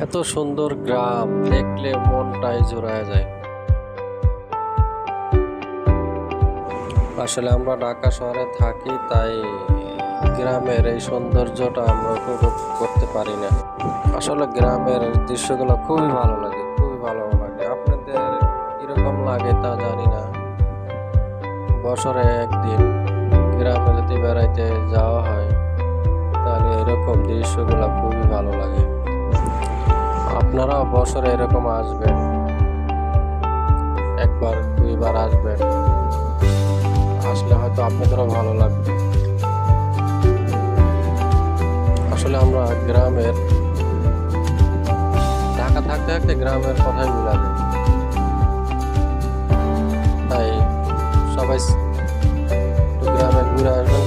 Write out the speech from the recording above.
এত সুন্দর গ্রাম দেখলে মনটাই জুড়ায় যায়। আসলে আমরা ঢাকা শহরে থাকি, তাই গ্রামের এই সৌন্দর্যটা আমরা উপভোগ করতে পারি না। আসলে গ্রামের দৃশ্যগুলো খুবই ভালো লাগে, খুবই ভালো লাগে। আপনাদের কিরকম লাগে তা জানি না। বছরে একদিন গ্রামে যদি বেড়াইতে যাওয়া হয়, তাহলে এরকম দৃশ্যগুলো খুবই ভালো লাগে। আপনারাও বছরে এরকম আসবেন, একবার দুইবার আসবেন, আসলে হয়তো আপনাদেরও ভালো লাগবে। আসলে আমরা গ্রামের, ঢাকা থাকতে থাকতে গ্রামের কথাই ভুলা যায়। তাই সবাই একটু গ্রামে ঘুরে আসবেন,